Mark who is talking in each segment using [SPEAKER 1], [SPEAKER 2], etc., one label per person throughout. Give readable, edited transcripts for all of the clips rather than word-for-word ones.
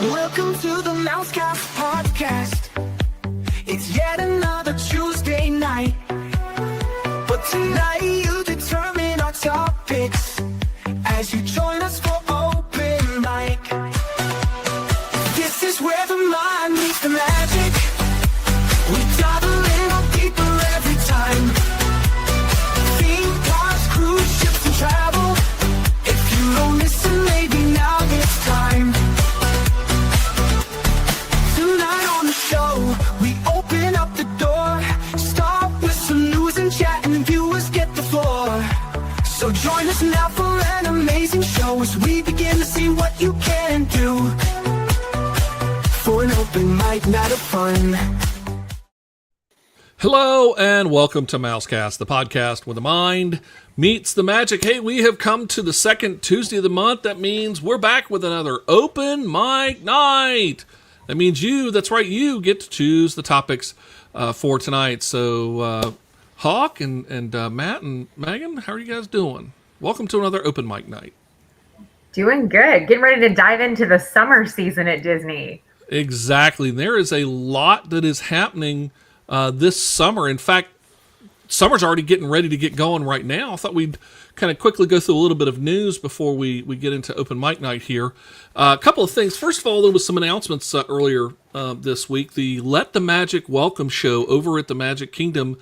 [SPEAKER 1] Welcome to the Mousecast podcast. It's yet another Tuesday night, but tonight you determine our topics as you join us for open mic. This is where the mind meets the magic. We dive a little deeper every time. Theme parks, cruise ships, and travel. If you don't listen, maybe now it's time. Tonight on the show, we open up the door. Start with some news and chat, and viewers get the floor. So join us now for an amazing show as we begin to see what you can do for an open mic night of fun.
[SPEAKER 2] Hello and welcome to Mousecast, the podcast where the mind meets the magic. Hey, we have come to the second Tuesday of the month. That means we're back with another open mic night. That means that's right, you get to choose the topics for tonight. So, Hawk and Matt and Megan, how are you guys doing? Welcome to another open mic night.
[SPEAKER 3] Doing good. Getting ready to dive into the summer season at Disney.
[SPEAKER 2] Exactly. There is a lot that is happening this summer. In fact, summer's already getting ready to get going right now. I thought we'd kind of quickly go through a little bit of news before we get into open mic night here. A couple of things. First of all, there was some announcements earlier this week. The Let the Magic Welcome show over at the Magic Kingdom.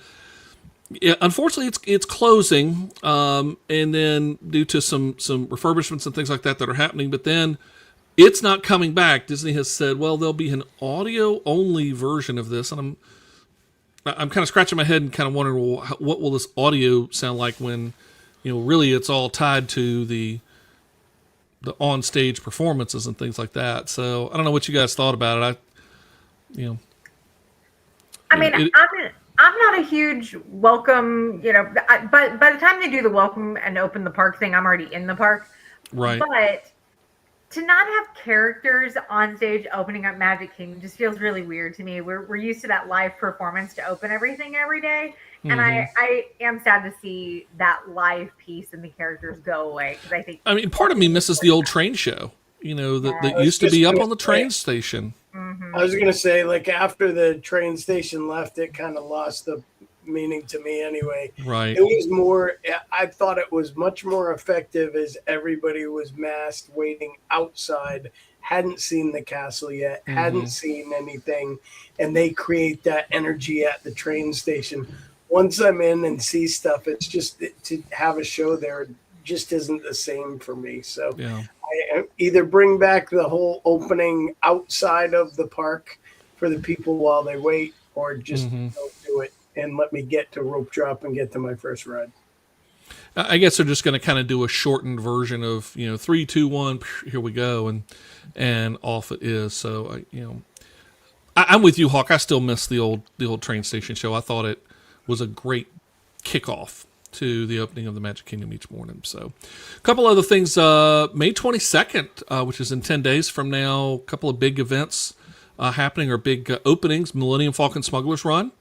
[SPEAKER 2] Unfortunately, it's closing, and then due to some refurbishments and things like that are happening, but then it's not coming back. Disney has said, well, there'll be an audio-only version of this, and I'm kind of scratching my head and kind of wondering, well, what will this audio sound like when, really it's all tied to the on-stage performances and things like that. So I don't know what you guys thought about it.
[SPEAKER 3] I'm not a huge welcome, but by the time they do the welcome and open the park thing, I'm already in the park.
[SPEAKER 2] Right.
[SPEAKER 3] But to not have characters on stage opening up Magic Kingdom just feels really weird to me. We're used to that live performance to open everything every day. And I am sad to see that live piece and the characters go away. Because
[SPEAKER 2] part of me misses the old train show, that used to be up on the train station.
[SPEAKER 4] Mm-hmm. I was going to say, after the train station left, it kind of lost the meaning to me anyway.
[SPEAKER 2] Right.
[SPEAKER 4] It was more, I thought it was much more effective as everybody was masked waiting outside, hadn't seen the castle yet, hadn't seen anything, and they create that energy at the train station. Once I'm in and see stuff, it's just to have a show there just isn't the same for me. So
[SPEAKER 2] yeah.
[SPEAKER 4] I either bring back the whole opening outside of the park for the people while they wait, or just don't do it and let me get to rope drop and get to my first ride.
[SPEAKER 2] I guess they're just going to kind of do a shortened version of 3, 2, 1, here we go, and off it is. So I'm with you, Hawk. I still miss the old train station show. I thought it was a great kickoff to the opening of the Magic Kingdom each morning. So a couple other things. May 22nd, which is in 10 days from now, a couple of big events happening, or big openings. Millennium Falcon Smugglers Run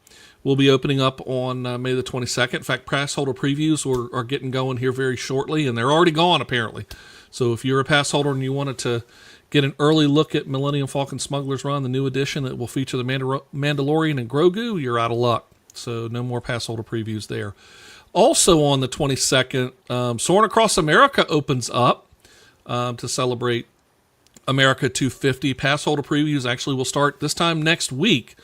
[SPEAKER 2] will be opening up on May the 22nd. In fact, pass holder previews are getting going here very shortly, and they're already gone apparently. So if you're a pass holder and you wanted to get an early look at Millennium Falcon Smugglers Run, the new edition that will feature the Mandalorian and Grogu, you're out of luck. So no more pass holder previews there. Also on the 22nd, Soaring Across America opens up to celebrate America 250. Pass holder previews actually will start this time next week.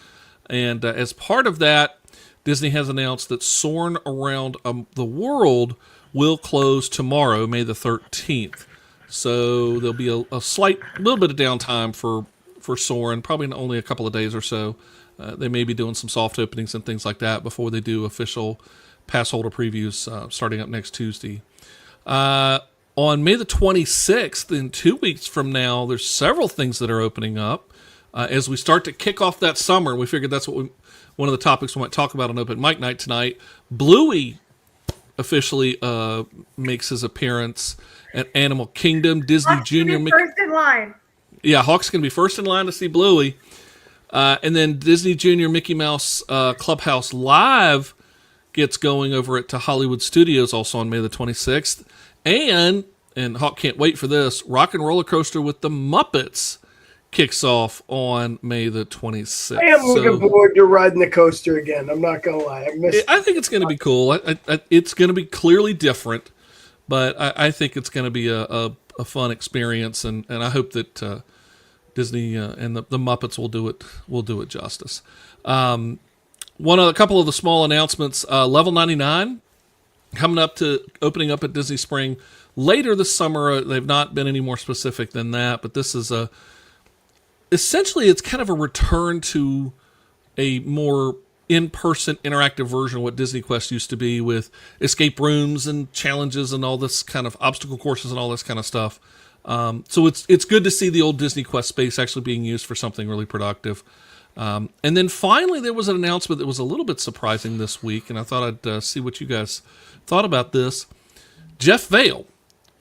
[SPEAKER 2] And as part of that, Disney has announced that Soarin' Around the World will close tomorrow, May the 13th. So there'll be a little bit of downtime for Soarin', probably only a couple of days or so. They may be doing some soft openings and things like that before they do official pass holder previews starting up next Tuesday. On May the 26th, in 2 weeks from now, there's several things that are opening up. As we start to kick off that summer, we figured that's one of the topics we might talk about on Open Mic Night tonight. Bluey officially makes his appearance at Animal Kingdom. Disney Junior.
[SPEAKER 3] First in line.
[SPEAKER 2] Yeah, Hawk's going to be first in line to see Bluey. And then Disney Junior Mickey Mouse Clubhouse Live gets going over at Hollywood Studios also on May the 26th. And Hawk can't wait for this, Rock and Roller Coaster with the Muppets kicks off on May the 26th.
[SPEAKER 4] I am looking forward to riding the coaster again. I'm not going to lie.
[SPEAKER 2] I think it's going to be cool. It's going to be clearly different, but I think it's going to be a fun experience, and I hope that Disney and the Muppets will do it justice. A couple of the small announcements. Level 99 opening up at Disney Spring later this summer. They've not been any more specific than that, but this is essentially it's kind of a return to a more in-person interactive version of what Disney Quest used to be, with escape rooms and challenges and all this kind of obstacle courses and all this kind of stuff. So it's good to see the old Disney Quest space actually being used for something really productive. And then finally, there was an announcement that was a little bit surprising this week, and I thought I'd see what you guys thought about this. Jeff Vail,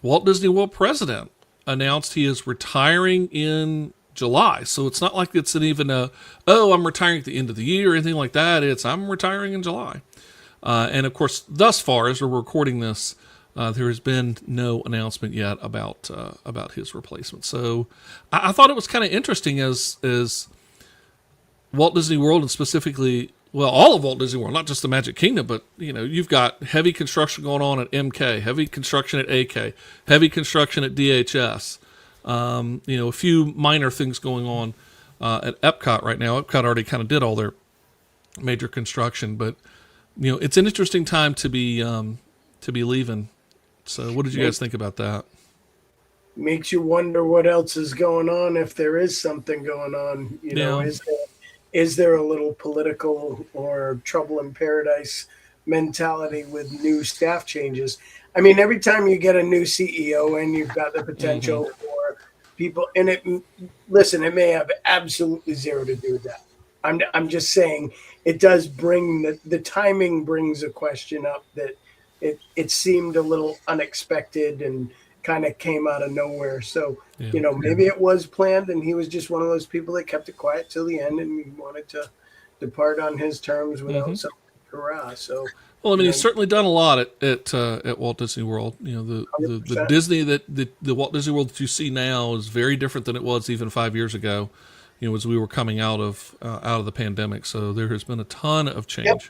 [SPEAKER 2] Walt Disney World president, announced he is retiring in July. So it's not like it's I'm retiring at the end of the year or anything like that. It's I'm retiring in July. And of course, thus far, as we're recording this, there has been no announcement yet about his replacement. So I thought it was kind of interesting as Walt Disney World, and specifically, well, all of Walt Disney World, not just the Magic Kingdom, but you've got heavy construction going on at MK, heavy construction at AK, heavy construction at DHS. A few minor things going on at Epcot right now. Epcot already kind of did all their major construction, but it's an interesting time to be leaving. So, what did you guys think about that?
[SPEAKER 4] Makes you wonder what else is going on, if there is something going on. Is there a little political or trouble in paradise mentality with new staff changes? I mean, every time you get a new CEO in, you've got the potential for people. And it may have absolutely zero to do with that. I'm just saying it does bring the timing brings a question up that it seemed a little unexpected and kind of came out of nowhere. So, maybe it was planned and he was just one of those people that kept it quiet till the end and he wanted to depart on his terms without some hurrah. So,
[SPEAKER 2] well, I mean, he's certainly done a lot at Walt Disney World. The Disney the Walt Disney World that you see now is very different than it was even 5 years ago. As we were coming out of the pandemic. So there has been a ton of change.
[SPEAKER 4] Yep.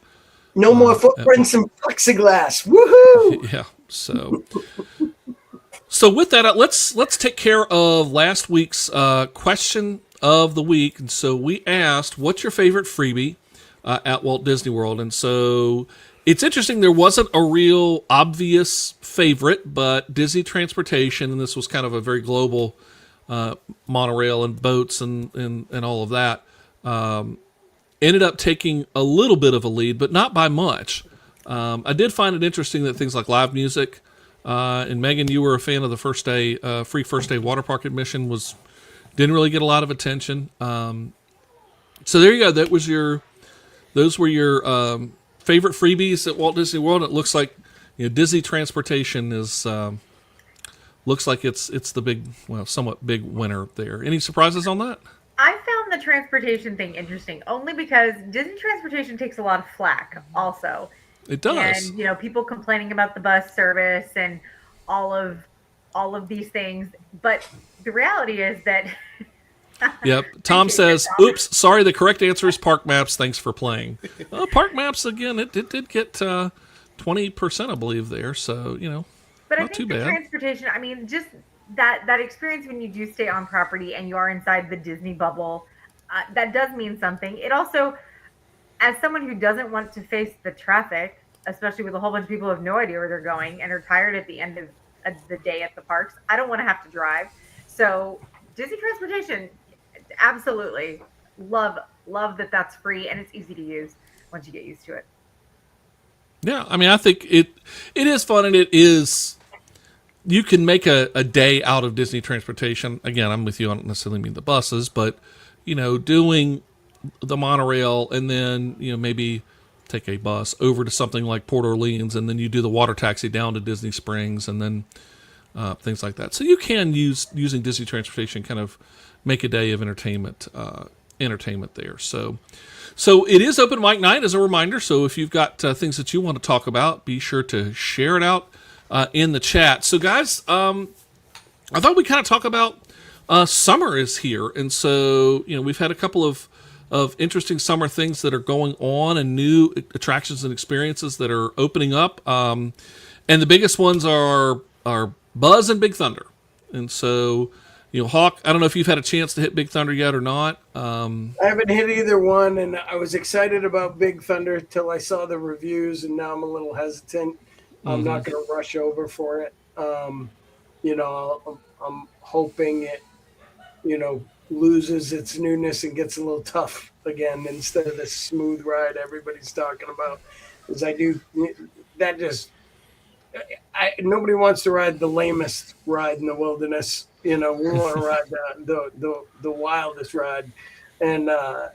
[SPEAKER 4] No more footprints and plexiglass. Woohoo!
[SPEAKER 2] Yeah. So with that, let's take care of last week's question of the week. And so we asked, what's your favorite freebie at Walt Disney World? And so it's interesting. There wasn't a real obvious favorite, but Disney Transportation, and this was kind of a very global monorail and boats and all of that, ended up taking a little bit of a lead, but not by much. I did find it interesting that things like live music, and Megan, you were a fan of the free first day water park admission, didn't really get a lot of attention. So there you go. Those were your favorite freebies at Walt Disney World. It looks like Disney Transportation is looks like it's the somewhat big winner there. Any surprises on that?
[SPEAKER 3] I found the transportation thing interesting only because Disney Transportation takes a lot of flack also.
[SPEAKER 2] It does.
[SPEAKER 3] And, people complaining about the bus service and all of these things. But the reality is that...
[SPEAKER 2] Yep. Tom says, oops, sorry, the correct answer is Park Maps. Thanks for playing. Park Maps, again, it did get 20%, I believe, there. So,
[SPEAKER 3] but
[SPEAKER 2] not
[SPEAKER 3] I think
[SPEAKER 2] too
[SPEAKER 3] the
[SPEAKER 2] bad.
[SPEAKER 3] Transportation, I mean, just that experience when you do stay on property and you are inside the Disney bubble, that does mean something. It also, as someone who doesn't want to face the traffic, especially with a whole bunch of people who have no idea where they're going and are tired at the end of the day at the parks, I don't want to have to drive. So Disney Transportation, absolutely love that that's free and it's easy to use once you get used to it.
[SPEAKER 2] Yeah, I mean, I think it is fun, and it is. You can make a day out of Disney Transportation. Again, I'm with you. I don't necessarily mean the buses, but doing the monorail and then maybe take a bus over to something like Port Orleans, and then you do the water taxi down to Disney Springs, and then things like that. So you can using Disney Transportation kind of make a day of entertainment entertainment there. So it is open mic night as a reminder. So if you've got things that you want to talk about, be sure to share it out in the chat. So guys, I thought we kind of talk about summer is here, and so we've had a couple of interesting summer things that are going on and new attractions and experiences that are opening up. And the biggest ones are Buzz and Big Thunder. And so, Hawk, I don't know if you've had a chance to hit Big Thunder yet or not.
[SPEAKER 4] I haven't hit either one, and I was excited about Big Thunder till I saw the reviews, and now I'm a little hesitant. I'm not going to rush over for it. I'm hoping it, loses its newness and gets a little tough again instead of the smooth ride everybody's talking about. Because nobody wants to ride the lamest ride in the wilderness. We want to ride the wildest ride, and I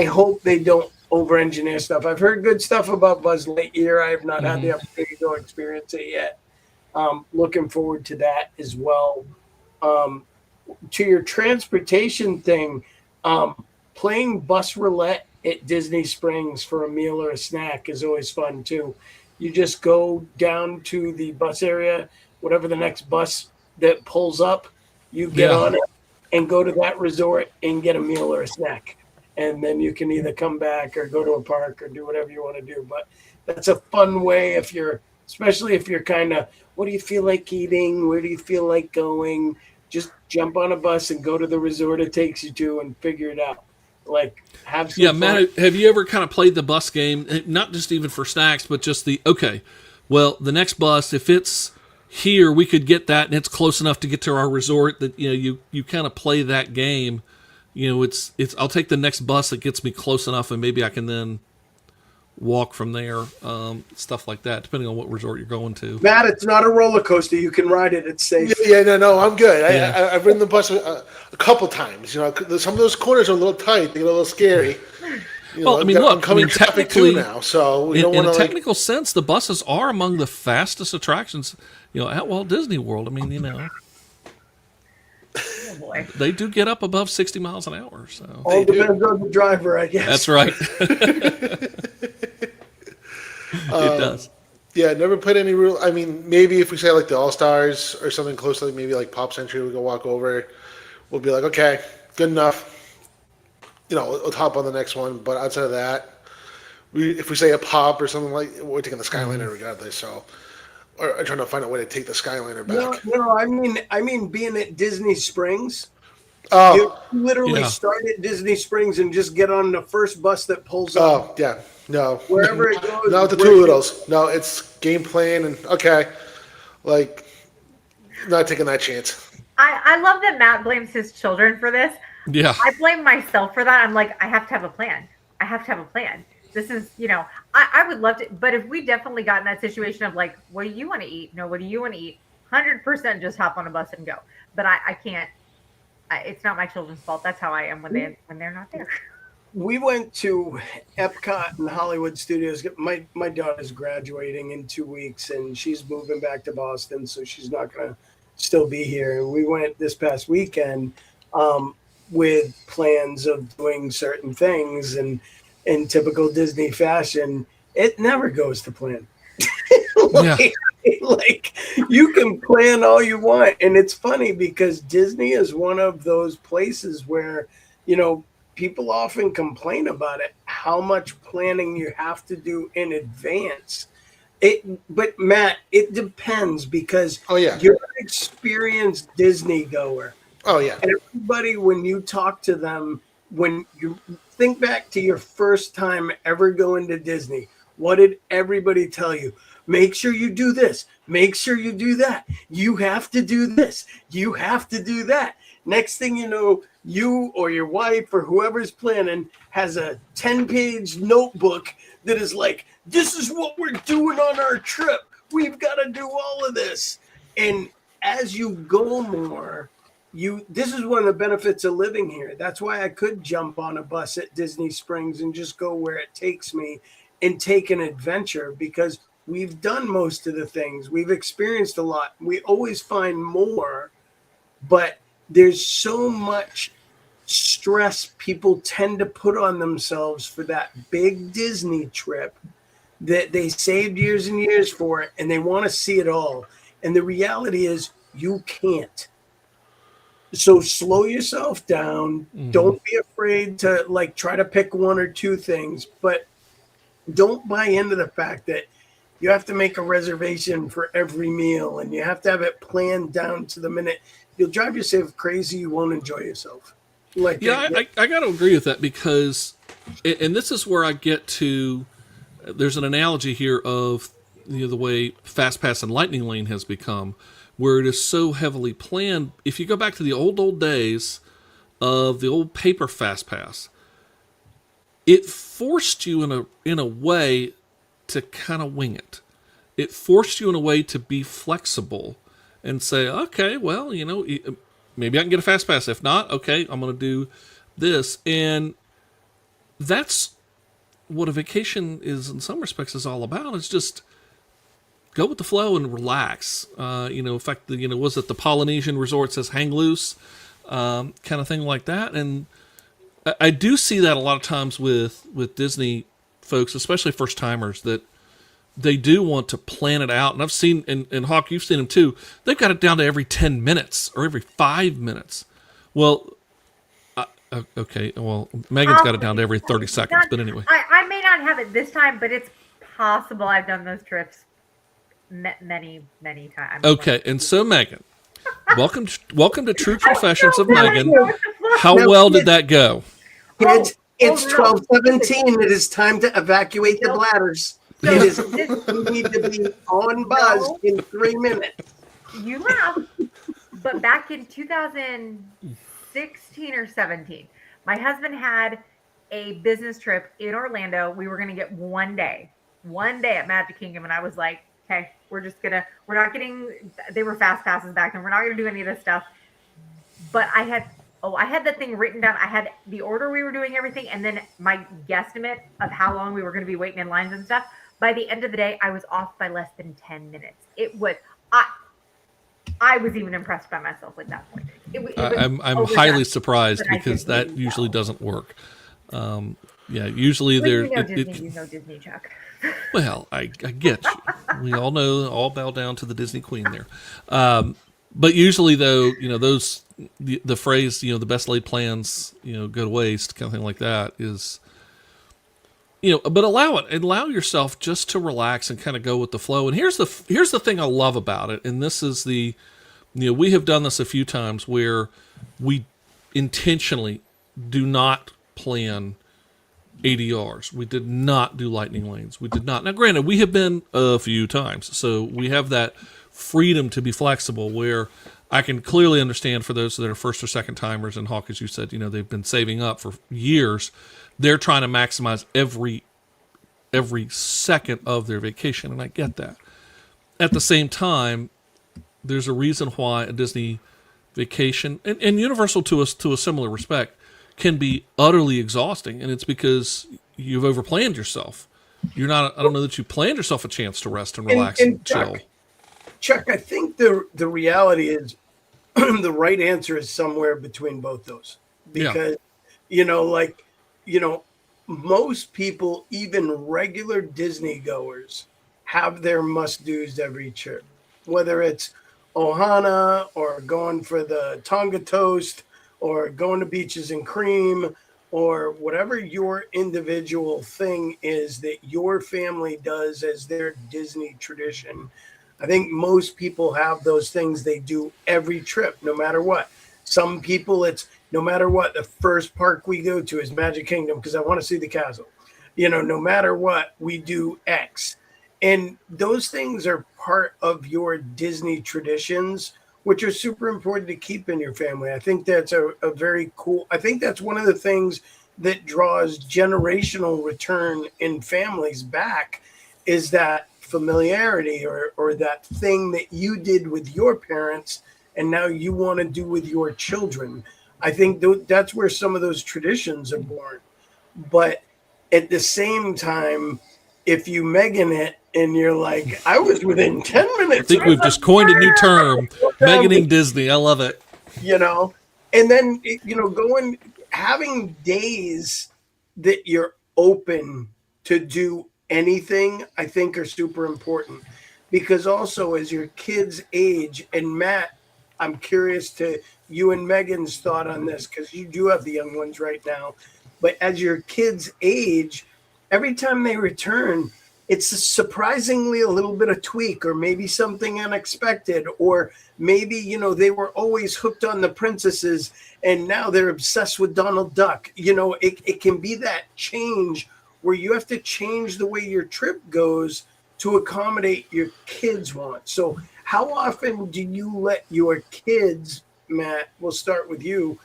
[SPEAKER 4] hope they don't over-engineer stuff. I've heard good stuff about Buzz Lightyear. I have not had the opportunity to go experience it yet. Looking forward to that as well. To your transportation thing, playing bus roulette at Disney Springs for a meal or a snack is always fun too. You just go down to the bus area, whatever the next bus that pulls up, you get on it and go to that resort and get a meal or a snack. And then you can either come back or go to a park or do whatever you want to do. But that's a fun way especially if you're kind of, what do you feel like eating? Where do you feel like going? Just jump on a bus and go to the resort it takes you to and figure it out. Like, have some fun.
[SPEAKER 2] Matt, have you ever kind of played the bus game? Not just even for snacks, but just the next bus, if it's here, we could get that, and it's close enough to get to our resort that you kind of play that game. It's I'll take the next bus that gets me close enough, and maybe I can then walk from there, stuff like that, depending on what resort you're going to.
[SPEAKER 4] Matt, it's not a roller coaster. You can ride it. It's safe.
[SPEAKER 5] No, I'm good. I've ridden the bus a couple times. Some of those corners are a little tight. They get a little scary. I'm coming traffic too now, so we don't want to.
[SPEAKER 2] In a technical sense, the buses are among the fastest attractions, at Walt Disney World.
[SPEAKER 3] Oh boy.
[SPEAKER 2] They do get up above 60 miles an hour. So
[SPEAKER 4] All depends on the driver, I guess.
[SPEAKER 2] that's right. It does.
[SPEAKER 5] Yeah, never played any real. Maybe if we say like the All Stars or something close to like maybe like Pop Century, we go walk over. We'll be like, okay, good enough. We'll hop on the next one. But outside of that, if we say a Pop or something we're taking the Skyliner regardless. So, or trying to find a way to take the Skyliner back.
[SPEAKER 4] No, I mean being at Disney Springs.
[SPEAKER 5] Oh,
[SPEAKER 4] you literally start at Disney Springs and just get on the first bus that pulls up.
[SPEAKER 5] Oh, yeah. No.
[SPEAKER 4] Wherever it goes.
[SPEAKER 5] Not with the two littles. No, it's game plan and not taking that chance.
[SPEAKER 3] I love that Matt blames his children for this.
[SPEAKER 2] Yeah.
[SPEAKER 3] I blame myself for that. I'm like, I have to have a plan. This is, I would love to, but if we definitely got in that situation of like, what do you want to eat? No, what do you want to eat? 100% just hop on a bus and go. But I can't. It's not my children's fault. That's how I am when they're not there.
[SPEAKER 4] We went to Epcot and Hollywood Studios. My daughter's graduating in 2 weeks, and she's moving back to Boston, so she's not going to still be here. And we went this past weekend with plans of doing certain things, and in typical Disney fashion, it never goes to plan. Like you can plan all you want, and it's funny because Disney is one of those places where people often complain about it, how much planning you have to do in advance. But Matt, it depends because you're an experienced Disney goer.
[SPEAKER 5] Oh yeah.
[SPEAKER 4] And everybody, when you talk to them, when you think back to your first time ever going to Disney, what did everybody tell you? Make sure you do this. Make sure you do that. You have to do this. You have to do that. Next thing you know, you or your wife or whoever's planning has a 10-page notebook that is like, this is what we're doing on our trip. We've got to do all of this. And as you go more, this is one of the benefits of living here. That's why I could jump on a bus at Disney Springs and just go where it takes me and take an adventure because we've done most of the things. We've experienced a lot. We always find more, but there's so much stress people tend to put on themselves for that big Disney trip that they saved years and years for, and they want to see it all. And the reality is you can't. So slow yourself down. Don't be afraid to like try to pick one or two things, but don't buy into the fact that you have to make a reservation for every meal and you have to have it planned down to the minute. You'll drive yourself crazy. You won't enjoy yourself. Like,
[SPEAKER 2] Yeah, I got to agree with that because, and this is where I get to, there's an analogy here of the way FastPass and Lightning Lane has become, where it is so heavily planned. If you go back to the old days of the old paper FastPass, it forced you in a way to kind of wing it. It forced you in a way to be flexible and say, okay, well, maybe I can get a FastPass. If not, okay, I'm going to do this. And that's what a vacation is in some respects is all about. It's just go with the flow and relax. In fact, was it the Polynesian resort says hang loose, kind of thing like that. And I do see that a lot of times with Disney folks, especially first timers, that they do want to plan it out. And I've seen, and Hawk, you've seen them too. They've got it down to every 10 minutes or every 5 minutes. Well, okay. Well, Megan's got it down to every 30 seconds. But anyway,
[SPEAKER 3] I may not have it this time, but it's possible I've done those trips many times.
[SPEAKER 2] Okay, and so Megan, welcome to True Confessions of Megan. How
[SPEAKER 4] Now,
[SPEAKER 2] well did that go?
[SPEAKER 4] kids, it's
[SPEAKER 3] no.
[SPEAKER 4] 12:17. It is time to evacuate the bladders.
[SPEAKER 3] So
[SPEAKER 4] It is.
[SPEAKER 3] this-
[SPEAKER 4] You need to be on buzz
[SPEAKER 3] No.
[SPEAKER 4] in 3 minutes.
[SPEAKER 3] You laugh, but back in 2016 or 17, my husband had a business trip in Orlando. We were going to get one day at Magic Kingdom, and I was like, okay, we're not getting, they were fast passes back then. We're not going to do any of this stuff. But I had the thing written down. I had the order we were doing everything, and then my guesstimate of how long we were going to be waiting in lines and stuff. By the end of the day, I was off by less than 10 minutes. I was even impressed by myself at that point.
[SPEAKER 2] I'm
[SPEAKER 3] overdone,
[SPEAKER 2] highly surprised
[SPEAKER 3] but I
[SPEAKER 2] because
[SPEAKER 3] did
[SPEAKER 2] that
[SPEAKER 3] really
[SPEAKER 2] usually
[SPEAKER 3] well.
[SPEAKER 2] doesn't work. Usually there.
[SPEAKER 3] You know Disney, Chuck.
[SPEAKER 2] Well, I get you. We all bow down to the Disney Queen there. But usually, though, the phrase, the best laid plans, go to waste, kind of thing like that is, but allow yourself just to relax and kind of go with the flow. And here's the thing I love about it. And this is we have done this a few times where we intentionally do not plan ADRs. We did not do lightning lanes. We did not. Now, granted, we have been a few times, so we have that freedom to be flexible where I can clearly understand for those that are first or second timers, and Hawk, as you said, they've been saving up for years. They're trying to maximize every second of their vacation, and I get that. At the same time, there's a reason why a Disney vacation, and Universal to a similar respect, can be utterly exhausting, and it's because you've overplanned yourself. I don't know that you planned yourself a chance to rest and relax and chill.
[SPEAKER 4] Chuck, I think the reality is the right answer is somewhere between both those. Because, most people, even regular Disney goers, have their must-dos every trip. Whether it's Ohana or going for the Tonga toast or going to Beaches and Cream or whatever your individual thing is that your family does as their Disney tradition. I think most people have those things they do every trip, no matter what. Some people, it's no matter what, the first park we go to is Magic Kingdom because I want to see the castle. No matter what, we do X. And those things are part of your Disney traditions, which are super important to keep in your family. I think that's a very cool, I think that's one of the things that draws generational return in families back is that familiarity or that thing that you did with your parents and now you want to do with your children. I think that's where some of those traditions are born. But at the same time, if you Megan it and you're like, I was within 10 minutes.
[SPEAKER 2] I think we've just coined a new term, Meganing Disney. I love it.
[SPEAKER 4] And then, going, having days that you're open to do anything, I think are super important, because also as your kids age, and Matt, I'm curious to you and Megan's thought on this, because you do have the young ones right now, but as your kids age, every time they return, it's surprisingly a little bit of tweak, or maybe something unexpected, or maybe, you know, they were always hooked on the princesses and now they're obsessed with Donald Duck. You know, it can be that change where you have to change the way your trip goes to accommodate your kids' wants. So how often do you let your kids, Matt, we'll start with you,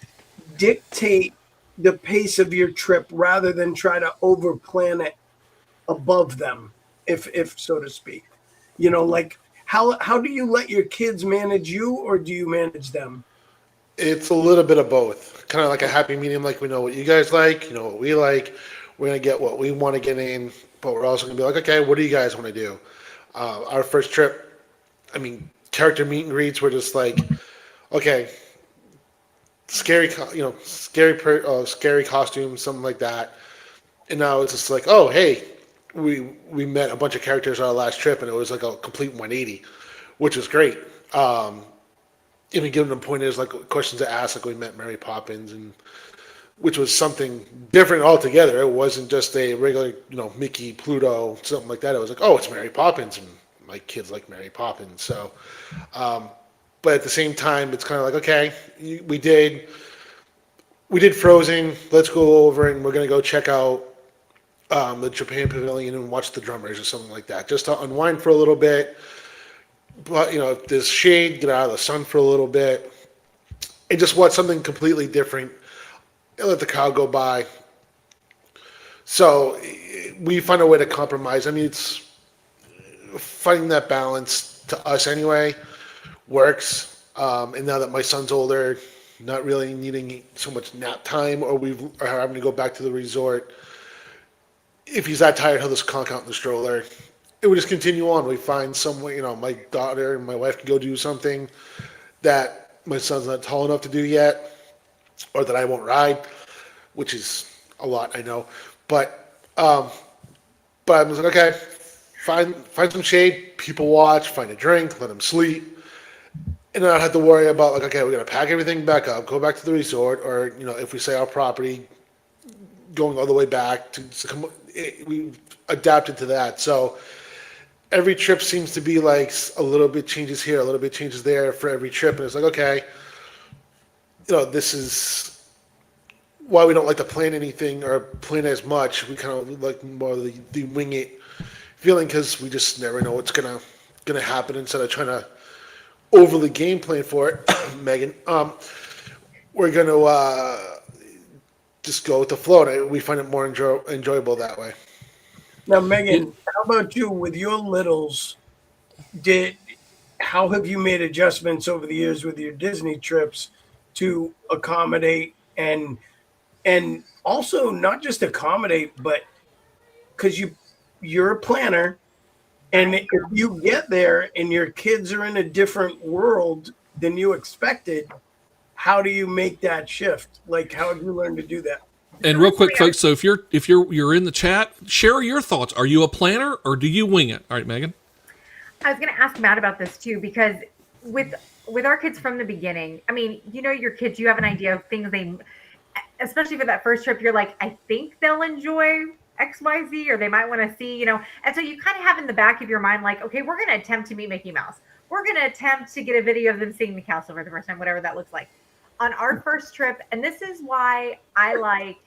[SPEAKER 4] dictate the pace of your trip rather than try to overplan it above them, if so to speak? You know, like how do you let your kids manage you, or do you manage them?
[SPEAKER 5] It's a little bit of both, kind of like a happy medium. Like, we know what you guys like, you know what we like. We're gonna get what we want to get in, but we're also gonna be like, okay, what do you guys want to do? Our first trip, I mean, character meet and greets were just like, okay, scary, scary costumes, something like that. And now it's just like, oh, hey, we met a bunch of characters on our last trip, and it was like a complete 180, which was great. Even giving them pointers, like questions to ask, like we met Mary Poppins, and which was something different altogether. It wasn't just a regular, you know, Mickey, Pluto, something like that. It was like, oh, it's Mary Poppins, and my kids like Mary Poppins. So, but at the same time, it's kind of like, okay, we did Frozen. Let's go over and we're gonna go check out the Japan Pavilion and watch the drummers or something like that, just to unwind for a little bit. But, you know, if there's shade, get out of the sun for a little bit and just watch something completely different and let the crowd go by. So we find a way to compromise. I mean, it's finding that balance to us anyway works. And now that my son's older, not really needing so much nap time, or we are having to go back to the resort. If he's that tired, he'll just conk out in the stroller. It would just continue on. We find some way, you know, my daughter and my wife can go do something that my son's not tall enough to do yet, or that I won't ride, which is a lot, I know. But I'm just like, okay, find some shade, people watch, find a drink, let them sleep. And then I don't have to worry about, like, okay, we're going to pack everything back up, go back to the resort, or, you know, if we say our property, going all the way back to come. We adapted to that. So every trip seems to be like a little bit changes here, a little bit changes there for every trip. And it's like, okay, you know, this is why we don't like to plan anything or plan as much. We kind of like more of the wing it feeling, because we just never know what's gonna happen. Instead of trying to overly game plan for it, Megan, we're gonna just go with the flow. And we find it more enjoyable that way.
[SPEAKER 4] Now, Megan, how about you with your littles? How have you made adjustments over the years with your Disney trips to accommodate and also not just accommodate, but because you're a planner, and if you get there and your kids are in a different world than you expected, how do you make that shift? Like, how have you learned to do that?
[SPEAKER 2] And real quick, folks, so if you're in the chat, share your thoughts. Are you a planner or do you wing it? All right, Megan.
[SPEAKER 3] I was going to ask Matt about this too, because with our kids from the beginning, I mean, you know, your kids, you have an idea of things especially for that first trip, you're like, I think they'll enjoy XYZ, or they might want to see, you know, and so you kind of have in the back of your mind, like, okay, we're going to attempt to meet Mickey Mouse. We're going to attempt to get a video of them seeing the castle for the first time, whatever that looks like. On our first trip, and this is why I like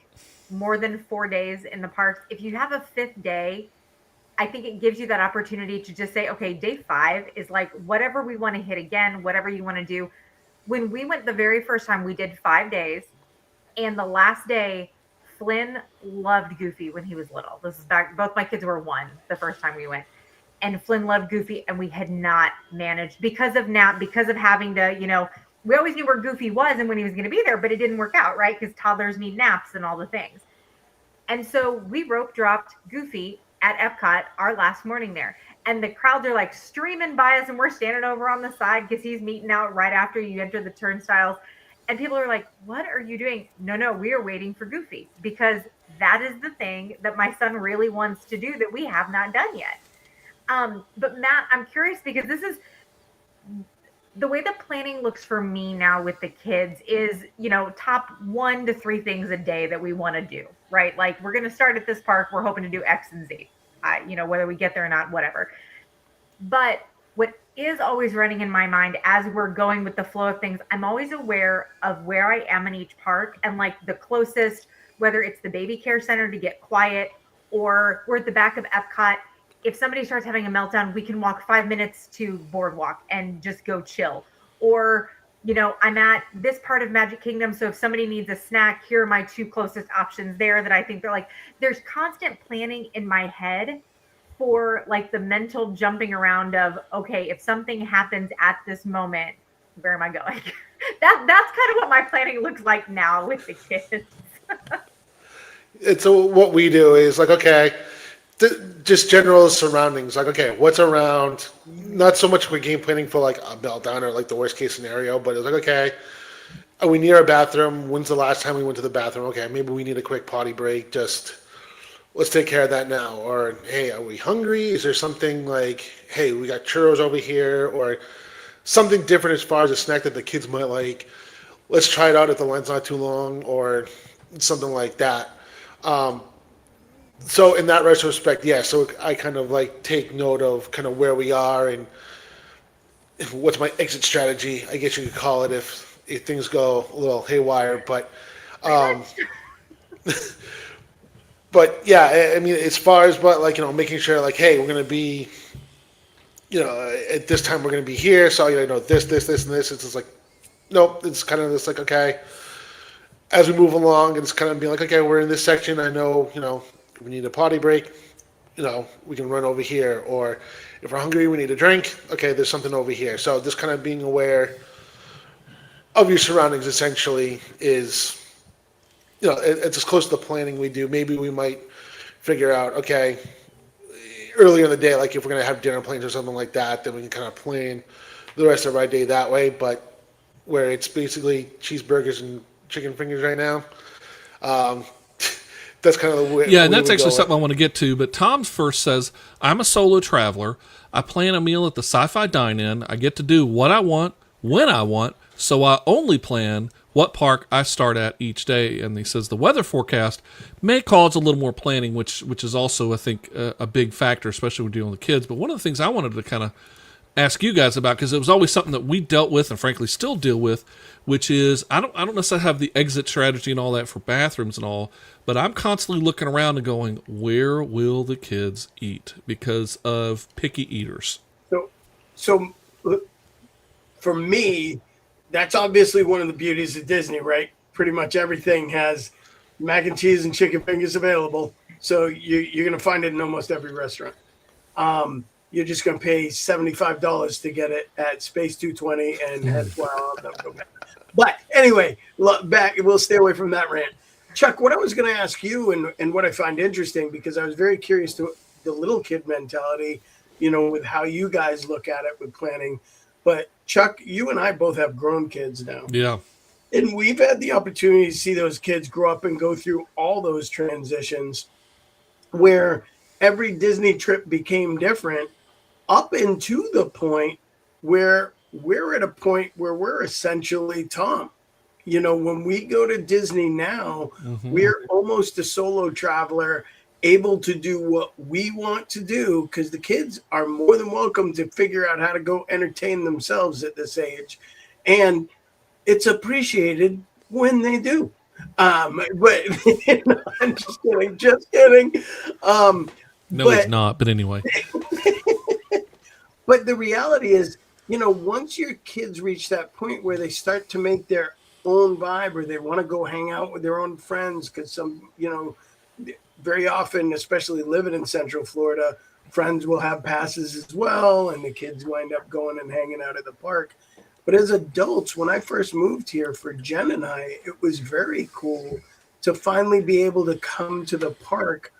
[SPEAKER 3] more than 4 days in the parks. If you have a fifth day, I think it gives you that opportunity to just say, okay, day 5 is like whatever we want to hit again, whatever you want to do. When we went the very first time, we did 5 days. And the last day, Flynn loved Goofy when he was little. This is back, both my kids were 1 the first time we went. And Flynn loved Goofy, and we had not managed because of having to, you know, we always knew where Goofy was and when he was going to be there, but it didn't work out, right? Because toddlers need naps and all the things. And so we rope dropped Goofy at Epcot our last morning there. And the crowds are like streaming by us, and we're standing over on the side because he's meeting out right after you enter the turnstiles. And people are like, what are you doing? No, we are waiting for Goofy because that is the thing that my son really wants to do that we have not done yet. But Matt, I'm curious because this is the way the planning looks for me now with the kids is, top 1 to 3 things a day that we want to do, right? Like we're going to start at this park. We're hoping to do X and Z, whether we get there or not, whatever. But what is always running in my mind as we're going with the flow of things, I'm always aware of where I am in each park and like the closest, whether it's the baby care center to get quiet or we're at the back of Epcot. If somebody starts having a meltdown, we can walk 5 minutes to Boardwalk and just go chill. Or, I'm at this part of Magic Kingdom. So if somebody needs a snack, here are my 2 closest options there that I think they're like, there's constant planning in my head for like the mental jumping around of, okay, if something happens at this moment, where am I going? That's kind of what my planning looks like now with the kids.
[SPEAKER 5] And so what we do is like, okay, just general surroundings. Like, okay, what's around? Not so much for game planning for like a meltdown or like the worst case scenario, but it's like, okay, are we near a bathroom? When's the last time we went to the bathroom? Okay, maybe we need a quick potty break. Just let's take care of that now. Or, hey, are we hungry? Is there something like, hey, we got churros over here, or something different as far as a snack that the kids might like? Let's try it out if the line's not too long, or something like that. So in that retrospect, yeah, so I kind of like take note of kind of where we are and what's my exit strategy, I guess you could call it, if things go a little haywire. But but yeah, I mean, as far as making sure like, hey, we're going to be, at this time we're going to be here. So, this, and this. It's just like, nope, it's kind of just like, okay, as we move along, it's kind of being like, okay, we're in this section. I know, if we need a potty break, we can run over here. Or if we're hungry, we need a drink. Okay, there's something over here. So just kind of being aware of your surroundings essentially is, it's as close to the planning we do. Maybe we might figure out, okay, earlier in the day, like if we're going to have dinner plans or something like that, then we can kind of plan the rest of our day that way. But where it's basically cheeseburgers and chicken fingers right now, that's kind of the way.
[SPEAKER 2] Yeah, and that's actually something I want to get to. But Tom's first says, I'm a solo traveler. I plan a meal at the Sci-Fi Dine-In. I get to do what I want, when I want, so I only plan what park I start at each day. And he says the weather forecast may cause a little more planning, which is also, I think, a big factor, especially when dealing with kids. But one of the things I wanted to kind of ask you guys about, because it was always something that we dealt with and frankly still deal with, which is I don't necessarily have the exit strategy and all that for bathrooms and all, but I'm constantly looking around and going, where will the kids eat because of picky eaters?
[SPEAKER 4] So for me, that's obviously one of the beauties of Disney, right? Pretty much everything has mac and cheese and chicken fingers available. So you're going to find it in almost every restaurant. You're just going to pay $75 to get it at Space 220 and that's why I'll never go back. But anyway, back. We'll stay away from that rant. Chuck, what I was going to ask you and what I find interesting, because I was very curious to the little kid mentality, with how you guys look at it with planning. But Chuck, you and I both have grown kids now.
[SPEAKER 2] Yeah.
[SPEAKER 4] And we've had the opportunity to see those kids grow up and go through all those transitions where every Disney trip became different up into the point where we're at a point where we're essentially Tom. When we go to Disney now, we're almost a solo traveler, able to do what we want to do because the kids are more than welcome to figure out how to go entertain themselves at this age. And it's appreciated when they do. But I'm just kidding.
[SPEAKER 2] No, it's not. But anyway.
[SPEAKER 4] But the reality is, once your kids reach that point where they start to make their own vibe or they want to go hang out with their own friends, because some, very often, especially living in Central Florida, friends will have passes as well, and the kids wind up going and hanging out at the park. But as adults, when I first moved here for Jen and I, it was very cool to finally be able to come to the park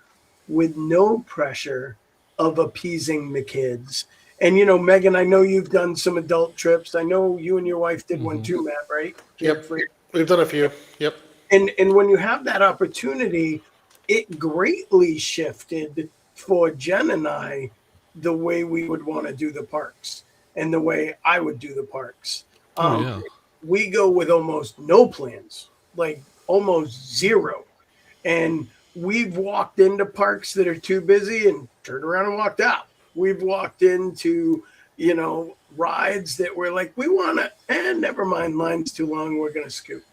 [SPEAKER 4] with no pressure of appeasing the kids. And, Megan, I know you've done some adult trips. I know you and your wife did one too, Matt, right?
[SPEAKER 5] Yep. We've done a few. Yep.
[SPEAKER 4] And when you have that opportunity, it greatly shifted for Jen and I the way we would want to do the parks and the way I would do the parks.
[SPEAKER 2] Yeah.
[SPEAKER 4] We go with almost no plans, like almost zero. And we've walked into parks that are too busy and turned around and walked out. We've walked into, rides that were like, we want to, never mind, line's too long, we're going to scoot.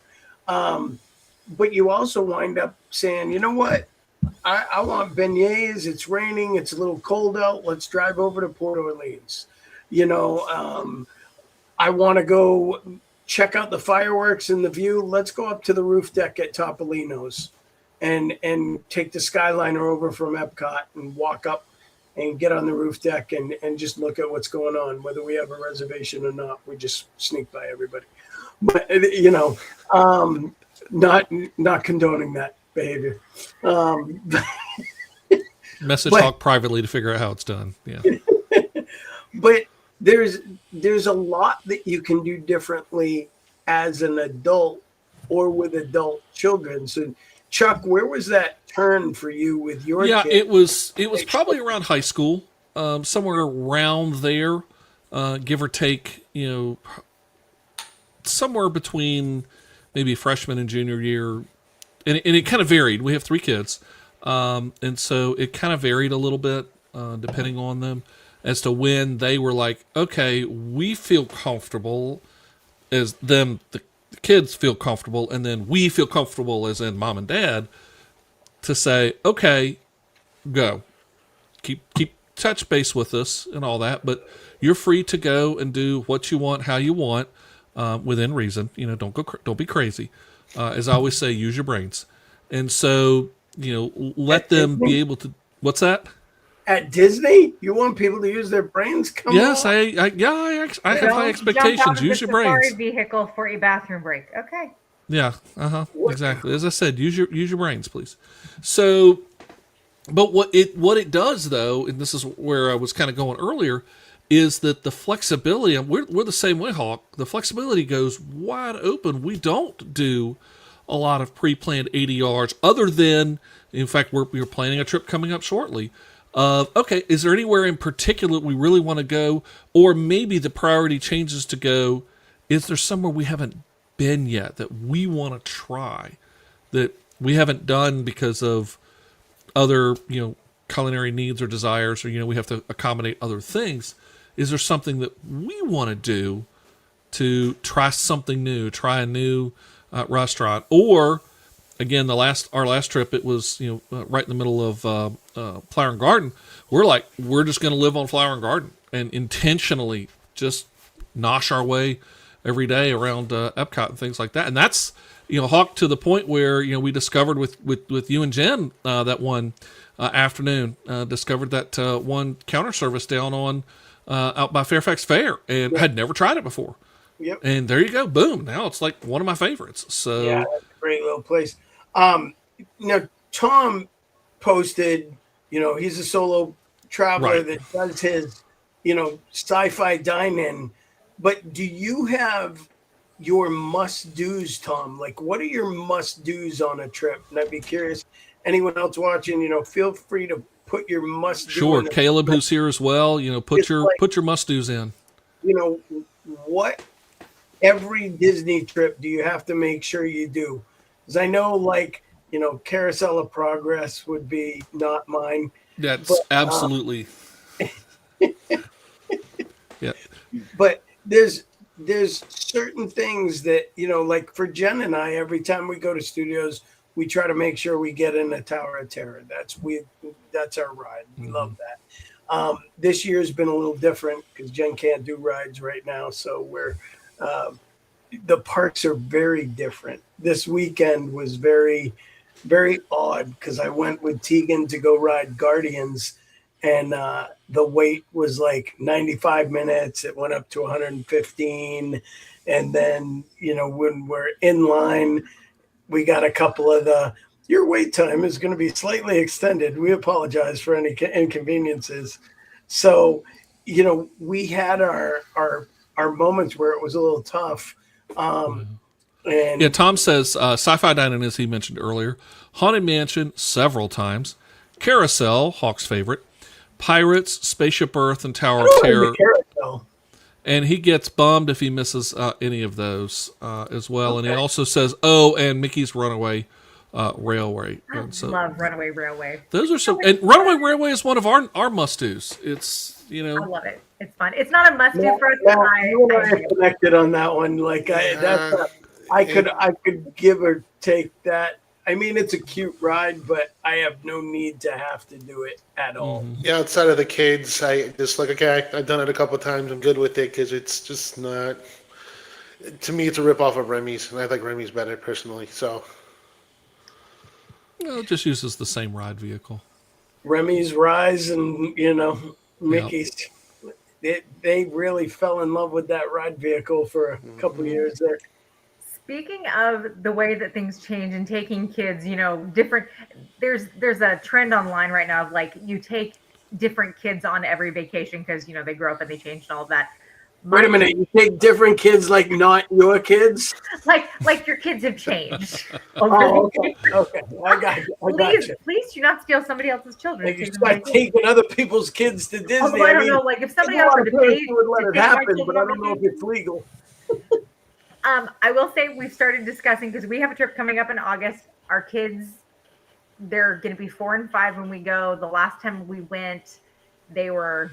[SPEAKER 4] But you also wind up saying, you know what? I want beignets. It's raining. It's a little cold out. Let's drive over to Port Orleans. I want to go check out the fireworks and the view. Let's go up to the roof deck at Topolino's and take the Skyliner over from Epcot and walk up and get on the roof deck and just look at what's going on, whether we have a reservation or not. We just sneak by everybody. But, not condoning that behavior.
[SPEAKER 2] Message Hawk privately to figure out how it's done. Yeah.
[SPEAKER 4] But there's a lot that you can do differently as an adult or with adult children. So Chuck, where was that turn for you with your
[SPEAKER 2] Yeah,
[SPEAKER 4] kid?
[SPEAKER 2] it was probably around high school, somewhere around there, give or take, somewhere between maybe freshman and junior year. And it kind of varied. We have 3 kids. And so it kind of varied a little bit, depending on them, as to when they were like, okay, we feel comfortable as them, the kids feel comfortable, and then we feel comfortable as in mom and dad to say, okay, go. Keep touch base with us and all that, but you're free to go and do what you want, how you want, within reason. Don't be crazy. As I always say, use your brains. And so, let them be able to. What's that?
[SPEAKER 4] At Disney, you want people to use their brains? Come
[SPEAKER 2] Yes,
[SPEAKER 4] on.
[SPEAKER 2] I have high expectations. Use your brains.
[SPEAKER 3] Safari vehicle for a bathroom break. Okay.
[SPEAKER 2] Yeah. Exactly. As I said, use your brains, please. So, but what it does though, and this is where I was kind of going earlier, is that the flexibility. And we're the same way, Hawk. The flexibility goes wide open. We don't do a lot of pre-planned ADRs, other than, in fact, we're planning a trip coming up shortly. Okay, is there anywhere in particular we really want to go, or maybe the priority changes to go? Is there somewhere we haven't been yet that we want to try, that we haven't done because of other culinary needs or desires, or we have to accommodate other things? Is there something that we want to do to try something new, try a new restaurant? Or again, our last trip, it was right in the middle of Flower and Garden. We're just going to live on Flower and Garden and intentionally just nosh our way every day around Epcot and things like that. And that's Hawk, to the point where we discovered with you and Jen that one afternoon, discovered that one counter service down on out by Fairfax Fair, and had never tried it before.
[SPEAKER 4] Yep.
[SPEAKER 2] And there you go, boom! Now it's like one of my favorites. So
[SPEAKER 4] Yeah, that's a great little place. Tom posted, he's a solo traveler
[SPEAKER 2] Right.
[SPEAKER 4] that does his, sci-fi dine-in. But do you have your must-dos, Tom? Like, what are your must-dos on a trip? And I'd be curious, anyone else watching, feel free to put your must-do.
[SPEAKER 2] sure,
[SPEAKER 4] in the-
[SPEAKER 2] Caleb, who's here as well. Put
[SPEAKER 4] It's
[SPEAKER 2] your
[SPEAKER 4] like-
[SPEAKER 2] must-dos in.
[SPEAKER 4] What every Disney trip do you have to make sure you do? Because I know, Carousel of Progress would be not mine.
[SPEAKER 2] That's
[SPEAKER 4] But,
[SPEAKER 2] absolutely. Yeah.
[SPEAKER 4] But there's certain things that, like for Jen and I, every time we go to studios, we try to make sure we get in the Tower of Terror. That's our ride. We love that. This year's been a little different because Jen can't do rides right now, so we're the parks are very different. This weekend was very, very odd because I went with Tegan to go ride Guardians, and the wait was like 95 minutes. It went up to 115, and then when we're in line, we got a couple of your wait time is going to be slightly extended. We apologize for any inconveniences. So, we had our moments where it was a little tough. And
[SPEAKER 2] Yeah, Tom says Sci-Fi Dining, as he mentioned earlier, Haunted Mansion several times, Carousel, Hawk's favorite, Pirates, Spaceship Earth, and Tower of
[SPEAKER 4] I don't
[SPEAKER 2] Terror.
[SPEAKER 4] like the Carousel.
[SPEAKER 2] And he gets bummed if he misses any of those as well. And he also says, "Oh, and Mickey's Runaway Railway."
[SPEAKER 3] I
[SPEAKER 2] And so
[SPEAKER 3] love Runaway Railway.
[SPEAKER 2] those are some. And Runaway Railway is one of our must-dos. It's
[SPEAKER 3] I love it. It's fun. It's not a must do
[SPEAKER 4] Now,
[SPEAKER 3] for us, but
[SPEAKER 4] now, you and I
[SPEAKER 3] I
[SPEAKER 4] are connected on that one. Like I could give or take that. I mean, it's a cute ride, but I have no need to have to do it at all.
[SPEAKER 5] Yeah, outside of the kids, I just like, okay, I've done it a couple of times. I'm good with it because it's just not. To me, it's a rip-off of Remy's, and I like Remy's better personally. So,
[SPEAKER 2] it just uses the same ride vehicle.
[SPEAKER 4] Remy's Rise and Mickey's. They really fell in love with that ride vehicle for a couple of years there.
[SPEAKER 3] Speaking of the way that things change and taking kids, different. There's a trend online right now of like you take different kids on every vacation because they grow up and they change and all of that.
[SPEAKER 4] Wait a minute, you take different kids like not your kids?
[SPEAKER 3] Like your kids have changed.
[SPEAKER 4] Oh, okay. I got you.
[SPEAKER 3] Please do not steal somebody else's children.
[SPEAKER 4] Like you
[SPEAKER 3] Take them
[SPEAKER 4] start
[SPEAKER 3] on
[SPEAKER 4] taking other people's kids to Disney.
[SPEAKER 3] Although I don't know, like if somebody else were to pay
[SPEAKER 4] would let
[SPEAKER 3] to
[SPEAKER 4] it
[SPEAKER 3] take my
[SPEAKER 4] happen,
[SPEAKER 3] children
[SPEAKER 4] but I
[SPEAKER 3] on
[SPEAKER 4] don't know if
[SPEAKER 3] vacation.
[SPEAKER 4] it's legal.
[SPEAKER 3] I will say we've started discussing because we have a trip coming up in August. Our kids, they're going to be 4 and 5 when we go. The last time we went, they were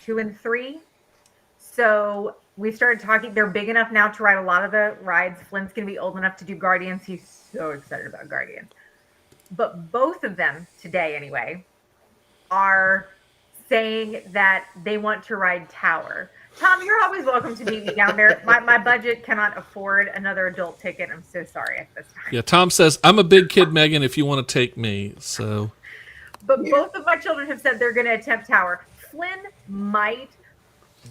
[SPEAKER 3] 2 and 3. So we started talking. They're big enough now to ride a lot of the rides. Flynn's going to be old enough to do Guardians. He's so excited about Guardians. But both of them today, anyway, are saying that they want to ride Tower. Tom, you're always welcome to meet me down there. My budget cannot afford another adult ticket. I'm so sorry at this time.
[SPEAKER 2] Yeah, Tom says, "I'm a big kid, Megan, if you want to take me." So,
[SPEAKER 3] But both of my children have said they're going to attempt Tower. Flynn might.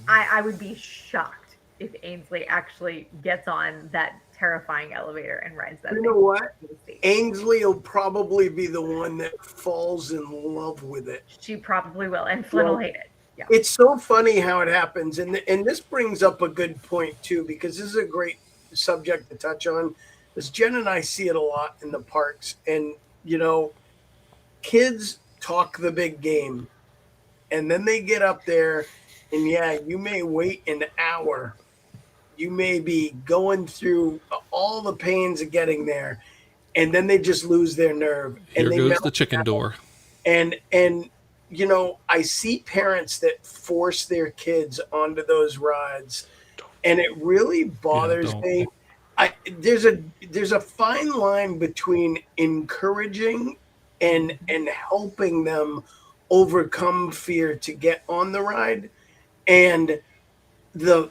[SPEAKER 3] I would be shocked if Ainsley actually gets on that terrifying elevator and rides that.
[SPEAKER 4] You know what? Ainsley will probably be the one that falls in love with it.
[SPEAKER 3] She probably will, and Flynn will hate it. Yeah.
[SPEAKER 4] It's so funny how it happens, and this brings up a good point too, because this is a great subject to touch on. Because Jen and I see it a lot in the parks, and kids talk the big game, and then they get up there, and you may wait an hour, you may be going through all the pains of getting there, and then they just lose their nerve.
[SPEAKER 2] here
[SPEAKER 4] and they
[SPEAKER 2] goes
[SPEAKER 4] melt
[SPEAKER 2] the chicken
[SPEAKER 4] down.
[SPEAKER 2] door.
[SPEAKER 4] And I see parents that force their kids onto those rides, and it really bothers
[SPEAKER 2] don't.
[SPEAKER 4] me. There's a fine line between encouraging and helping them overcome fear to get on the ride, and the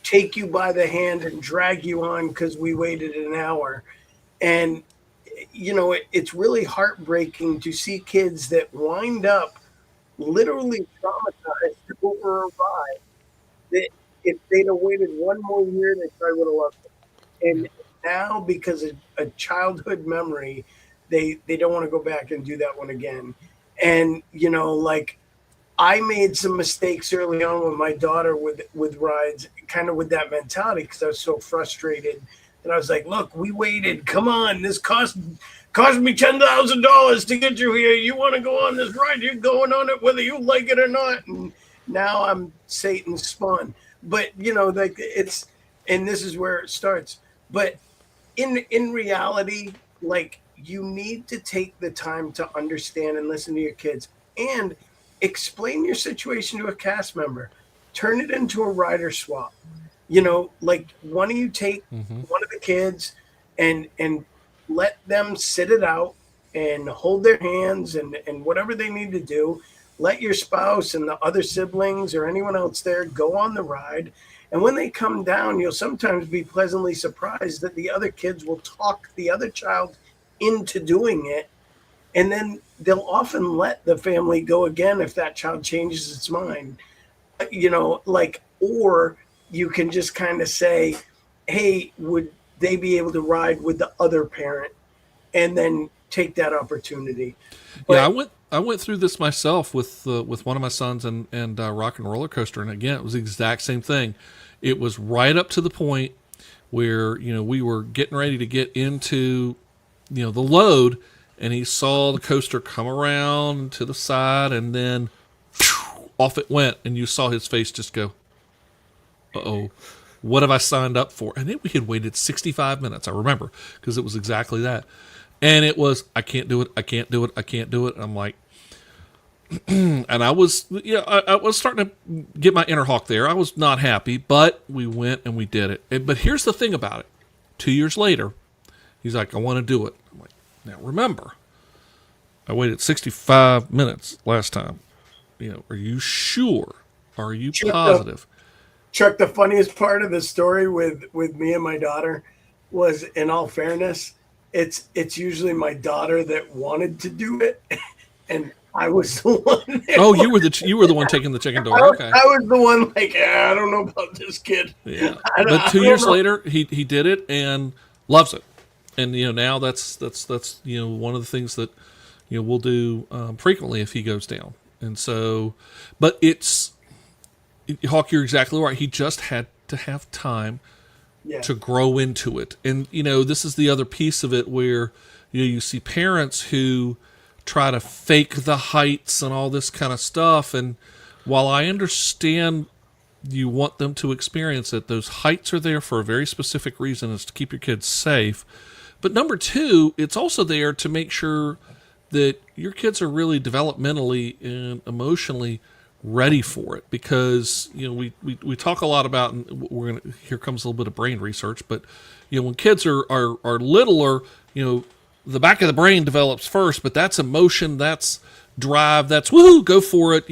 [SPEAKER 4] take you by the hand and drag you on because we waited an hour. And it's really heartbreaking to see kids that wind up literally traumatized over a ride that if they'd have waited one more year, they probably would have loved it. And now, because of a childhood memory, they don't want to go back and do that one again. And, I made some mistakes early on with my daughter with rides, kind of with that mentality, because I was so frustrated. And I was like, look, we waited. Come on. This cost me $10,000 to get you here. You want to go on this ride? You're going on it whether you like it or not. And now I'm Satan's spawn. But, and this is where it starts. But in reality, you need to take the time to understand and listen to your kids and explain your situation to a cast member. Turn it into a rider swap. Why don't you take one of the kids and let them sit it out and hold their hands and whatever they need to do. Let your spouse and the other siblings or anyone else there go on the ride. And when they come down, you'll sometimes be pleasantly surprised that the other kids will talk the other child into doing it. And then they'll often let the family go again if that child changes its mind. Or you can just kind of say, hey, would they be able to ride with the other parent, and then take that opportunity. But,
[SPEAKER 2] Yeah, I went through this myself with one of my sons and Rock and Roller Coaster, and again, it was the exact same thing. It was right up to the point where we were getting ready to get into the load, and he saw the coaster come around to the side, and then off it went, and you saw his face just go, uh-oh, what have I signed up for? And then we had waited 65 minutes, I remember, because it was exactly that. And it was, I can't do it, I can't do it, I can't do it. And I'm like, and I was starting to get my inner hawk there. I was not happy, but we went and we did it. But here's the thing about it. 2 years later, he's like, I want to do it. I'm like, now remember, I waited 65 minutes last time. Are you sure? Are you positive?
[SPEAKER 4] Chuck, the funniest part of the story with me and my daughter was, in all fairness, it's usually my daughter that wanted to do it, and I was the one.
[SPEAKER 2] Oh, you were the one taking the chicken door. Okay,
[SPEAKER 4] I was the one like, I don't know about this kid.
[SPEAKER 2] Yeah, but 2 years later, he did it and loves it, and now that's one of the things that we'll do frequently if he goes down, and so, but Hawk, you're exactly right. He just had to have time to grow into it. And, this is the other piece of it where, you see parents who try to fake the heights and all this kind of stuff. And while I understand you want them to experience it, those heights are there for a very specific reason, is to keep your kids safe. But number two, it's also there to make sure that your kids are really developmentally and emotionally ready for it, because we talk a lot about, and here comes a little bit of brain research, but when kids are littler, the back of the brain develops first, but that's emotion, that's drive, that's woohoo, go for it,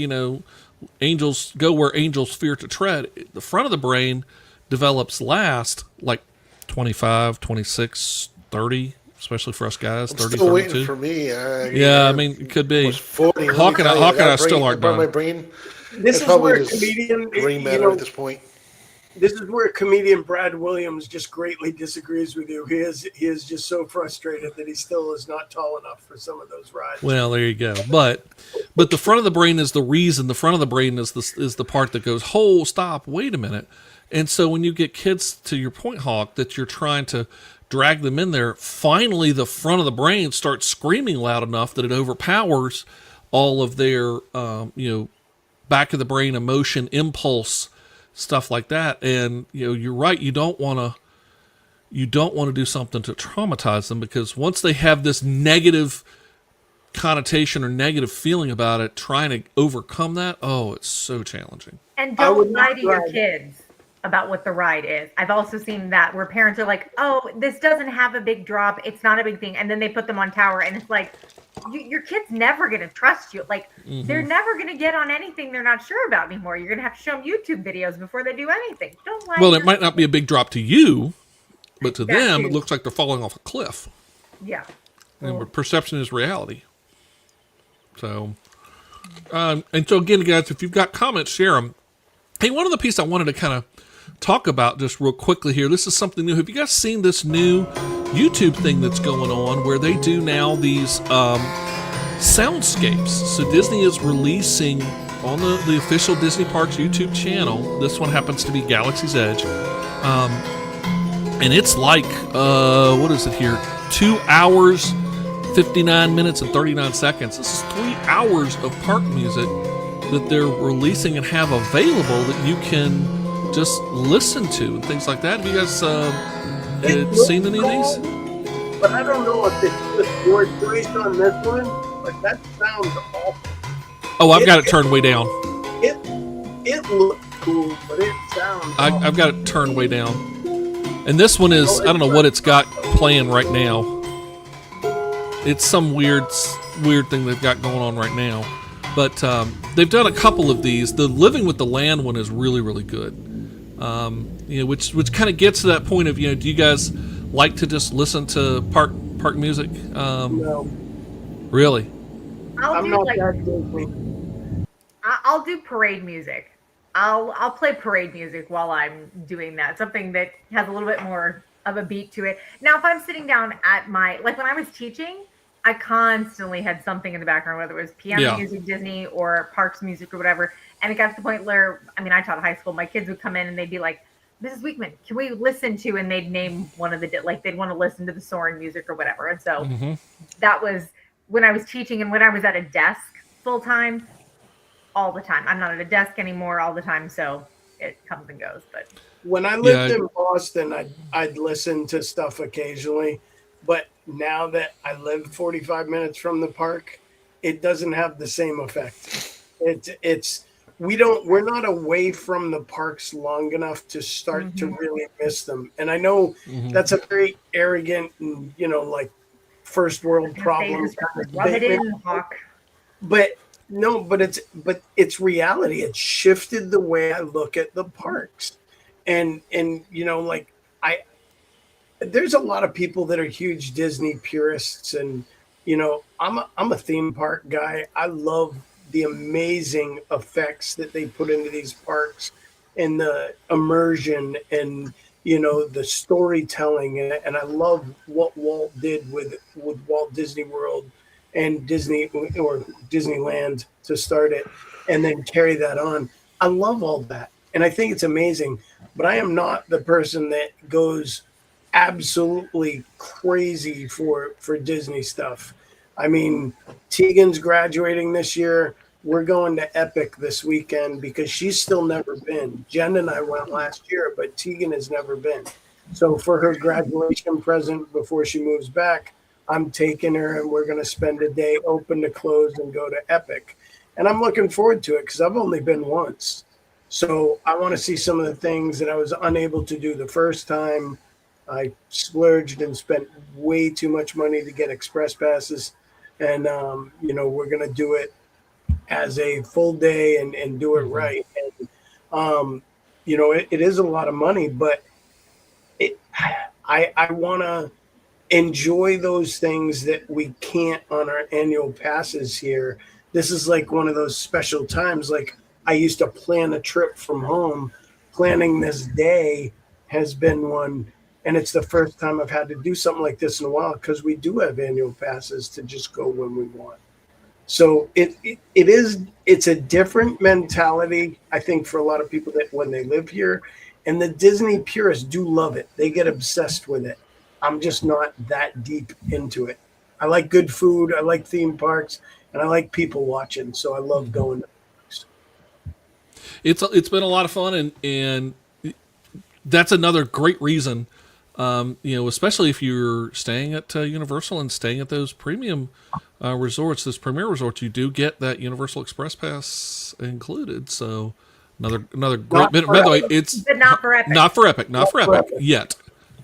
[SPEAKER 2] angels go where angels fear to tread. The front of the brain develops last, like 25, 26, 30, especially for us guys. 30,
[SPEAKER 5] still
[SPEAKER 2] 32.
[SPEAKER 5] waiting for me.
[SPEAKER 2] I mean, it could be.
[SPEAKER 5] 40,
[SPEAKER 2] Hawk and I still aren't done.
[SPEAKER 5] My brain.
[SPEAKER 4] This is where a comedian,
[SPEAKER 5] brain matter at this point.
[SPEAKER 4] This is where comedian Brad Williams just greatly disagrees with you. He is just so frustrated that he still is not tall enough for some of those rides.
[SPEAKER 2] Well, there you go. But the front of the brain is the reason. The front of the brain is the part that goes, hold, stop, wait a minute. And so when you get kids, to your point, Hawk, that you're trying to drag them in there, finally the front of the brain starts screaming loud enough that it overpowers all of their back of the brain emotion, impulse, stuff like that. And you're right, you don't want to do something to traumatize them, because once they have this negative connotation or negative feeling about it, trying to overcome that, it's so challenging.
[SPEAKER 3] And don't lie to your kids about what the ride is. I've also seen that where parents are like, oh, this doesn't have a big drop, it's not a big thing, and then they put them on tower, and it's like, your kid's never going to trust you. Like, they're never going to get on anything they're not sure about anymore. You're going to have to show them YouTube videos before they do anything. Don't lie.
[SPEAKER 2] Well, it might not be a big drop to you, but to them, it looks like they're falling off a cliff.
[SPEAKER 3] Yeah.
[SPEAKER 2] And perception is reality. So, and so again, guys, if you've got comments, share them. Hey, one of the pieces I wanted to kind of talk about just real quickly here. This is something new. Have you guys seen this new YouTube thing that's going on where they do now these soundscapes? So Disney is releasing on the official Disney Parks YouTube channel. This one happens to be Galaxy's Edge. And it's like, what is it here? 2 hours, 59 minutes and 39 seconds. This is 3 hours of park music that they're releasing and have available that you can just listen to and things like that. Have you guys seen any of these?
[SPEAKER 4] But I don't know if it's just your choice on this one, but that sounds awful.
[SPEAKER 2] Oh, I've got it turned way down.
[SPEAKER 4] It looks cool, but it sounds
[SPEAKER 2] I've got it turned way down. And this one is, I don't know what it's got playing right now. It's some weird thing they've got going on right now. But they've done a couple of these. The Living with the Land one is really, really good. Which kind of gets to that point of, do you guys like to just listen to park music?
[SPEAKER 4] no.
[SPEAKER 2] Really?
[SPEAKER 3] I'll do parade music. I'll play parade music while I'm doing that. Something that has a little bit more of a beat to it. Now, if I'm sitting down at like when I was teaching, I constantly had something in the background, whether it was piano music, Disney, or parks music or whatever. And it got to the point where, I taught high school. My kids would come in and they'd be like, Mrs. Weekman, can we listen to, and they'd name one of the, like they'd want to listen to the Soren music or whatever. And so that was when I was teaching and when I was at a desk full time, all the time. I'm not at a desk anymore all the time. So it comes and goes, but
[SPEAKER 4] When I lived in Boston, I'd listen to stuff occasionally, but now that I live 45 minutes from the park, it doesn't have the same effect. We're not away from the parks long enough to start to really miss them. And I know that's a very arrogant and, like first world problem.
[SPEAKER 3] Rub it in, Hawk.
[SPEAKER 4] But no, but it's reality. It shifted the way I look at the parks. And there's a lot of people that are huge Disney purists, and I'm a theme park guy. I love the amazing effects that they put into these parks, and the immersion, and the storytelling, and I love what Walt did with Walt Disney World and Disney or Disneyland to start it, and then carry that on. I love all that, and I think it's amazing. But I am not the person that goes absolutely crazy for Disney stuff. I mean, Tegan's graduating this year. We're going to Epic this weekend because she's still never been. Jen and I went last year, but Tegan has never been. So for her graduation present before she moves back, I'm taking her, and we're going to spend a day open to close and go to Epic. And I'm looking forward to it because I've only been once. So I want to see some of the things that I was unable to do the first time. I splurged and spent way too much money to get express passes. And, we're going to do it as a full day and do it right. And, it is a lot of money, but I want to enjoy those things that we can't on our annual passes here. This is like one of those special times. Like, I used to plan a trip from home. Planning this day has been one, and it's the first time I've had to do something like this in a while because we do have annual passes to just go when we want. So it's a different mentality, I think, for a lot of people that when they live here, and the Disney purists do love it. They get obsessed with it. I'm just not that deep into it. I like good food. I like theme parks, and I like people watching. So I love going to parks.
[SPEAKER 2] It's been a lot of fun, and that's another great reason, especially if you're staying at Universal and staying at those premium resorts, those premier resorts, you do get that Universal Express Pass included. So another great bit. By the way,
[SPEAKER 3] but not for Epic.
[SPEAKER 2] Not for Epic yet.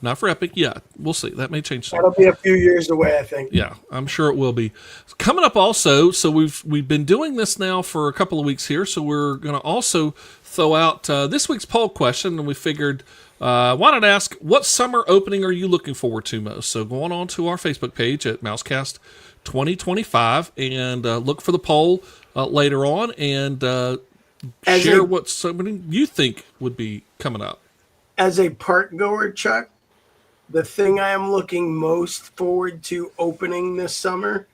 [SPEAKER 2] Not for Epic yet. We'll see. That may change soon.
[SPEAKER 4] That'll be a few years away, I think.
[SPEAKER 2] Yeah, I'm sure it will be. Coming up also, so we've been doing this now for a couple of weeks here, so we're going to also throw out this week's poll question, and we figured, why not ask, what summer opening are you looking forward to most? So going on to our Facebook page at Mousecast 2025 and look for the poll later on, and share what something you think would be coming up.
[SPEAKER 4] As a park goer, Chuck, the thing I am looking most forward to opening this summer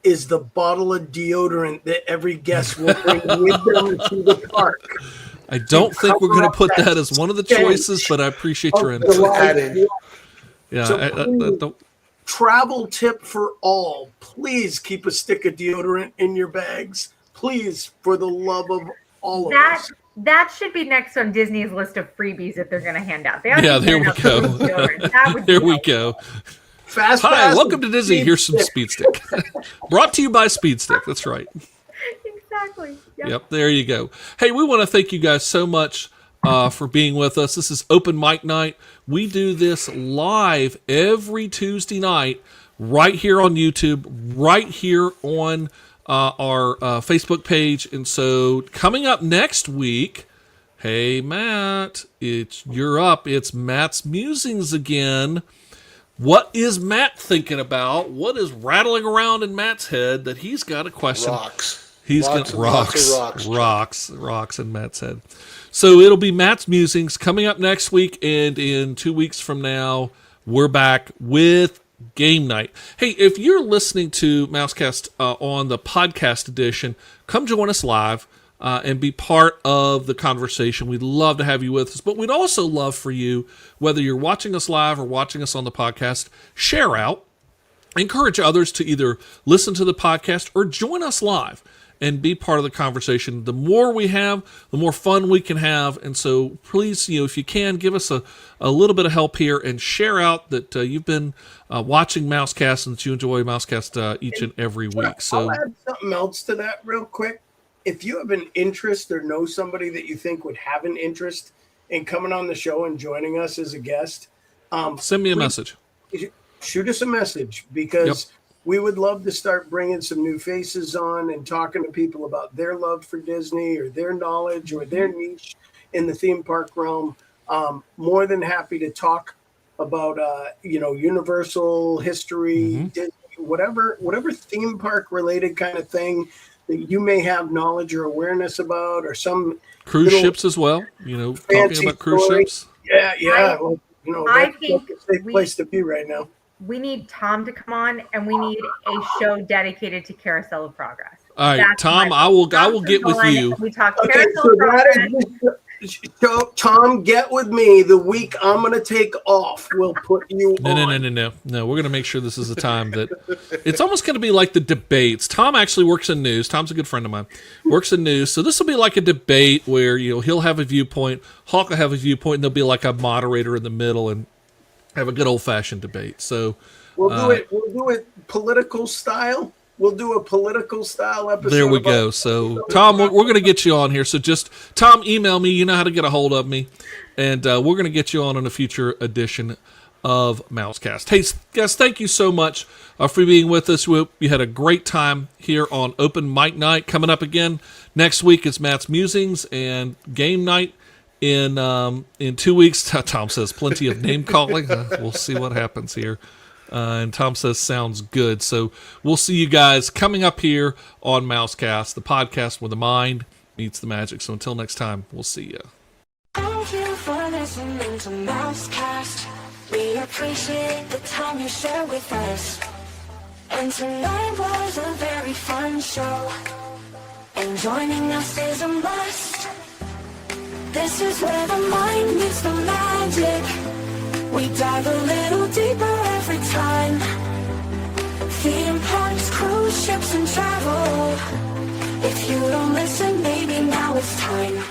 [SPEAKER 4] is the bottle of deodorant that every guest will bring with them to the park.
[SPEAKER 2] I don't think we're going to put that as one of the choices, but I appreciate your input. Yeah,
[SPEAKER 4] so travel tip for all. Please keep a stick of deodorant in your bags. Please, for the love of all of us.
[SPEAKER 3] That should be next on Disney's list of freebies that they're going to hand out.
[SPEAKER 2] There we go. There we go. Hi, welcome to Disney. Here's some Speed Stick. Brought to you by Speed Stick. That's right.
[SPEAKER 3] Exactly.
[SPEAKER 2] Yep, there you go. Hey, we want to thank you guys so much for being with us. This is Open Mic Night. We do this live every Tuesday night right here on YouTube, right here on our Facebook page. And so coming up next week, hey, Matt, you're up. It's Matt's Musings again. What is Matt thinking about? What is rattling around in Matt's head that he's got a question?
[SPEAKER 5] Rocks.
[SPEAKER 2] He's got rocks in Matt's head. So it'll be Matt's Musings coming up next week, and in 2 weeks from now, we're back with Game Night. Hey, if you're listening to Mousecast on the podcast edition, come join us live. and be part of the conversation. We'd love to have you with us, but we'd also love for you, whether you're watching us live or watching us on the podcast, share out, encourage others to either listen to the podcast or join us live and be part of the conversation. The more we have, the more fun we can have. And so please, if you can, give us a little bit of help here and share out that you've been watching Mousecast and that you enjoy Mousecast each and every week. So
[SPEAKER 4] I'll add something else to that real quick. If you have an interest or know somebody that you think would have an interest in coming on the show and joining us as a guest,
[SPEAKER 2] send me a message.
[SPEAKER 4] Shoot us a message, because we would love to start bringing some new faces on and talking to people about their love for Disney or their knowledge or their niche in the theme park realm. More than happy to talk about, Universal history, Disney, whatever theme park related kind of thing that you may have knowledge or awareness about, or some
[SPEAKER 2] cruise ships as well. Talking about cruise ships.
[SPEAKER 4] Yeah.
[SPEAKER 3] I
[SPEAKER 4] That's
[SPEAKER 3] think
[SPEAKER 4] a safe place to be right now.
[SPEAKER 3] we need Tom to come on, and we need a show dedicated to Carousel of Progress.
[SPEAKER 2] All right,
[SPEAKER 3] That's
[SPEAKER 2] Tom,
[SPEAKER 3] my-
[SPEAKER 2] I will
[SPEAKER 3] Tom
[SPEAKER 2] get with
[SPEAKER 3] on,
[SPEAKER 2] you.
[SPEAKER 3] and we talk
[SPEAKER 4] Okay,
[SPEAKER 3] Carousel
[SPEAKER 4] so
[SPEAKER 3] of Progress.
[SPEAKER 4] so Tom, get with me the week I'm going to take off. We'll put you
[SPEAKER 2] No.
[SPEAKER 4] on.
[SPEAKER 2] No, we're going to make sure this is a time that it's almost going to be like the debates. Tom actually works in news. Tom's a good friend of mine. Works in news. So this will be like a debate where, he'll have a viewpoint, Hawk will have a viewpoint, and there'll be like a moderator in the middle and have a good old-fashioned debate. So
[SPEAKER 4] We'll do it political style. We'll do a political style episode.
[SPEAKER 2] there we go. So, Tom, we're going to get you on here. So just, Tom, email me. You know how to get a hold of me. And we're going to get you on in a future edition of Mousecast. Hey, guys, thank you so much for being with us. We had a great time here on Open Mic Night. Coming up again next week, it's Matt's Musings and Game Night. In 2 weeks, Tom says plenty of name calling. We'll see what happens here. And Tom says, sounds good. So we'll see you guys coming up here on Mousecast, the podcast where the mind meets the magic. So until next time, we'll see you.
[SPEAKER 6] Thank you for listening to Mousecast. We appreciate the time you share with us. And tonight was a very fun show. And joining us is a must. This is where the mind meets the magic. We dive a little deeper every time. Theme parks, cruise ships, and travel. If you don't listen, maybe now it's time.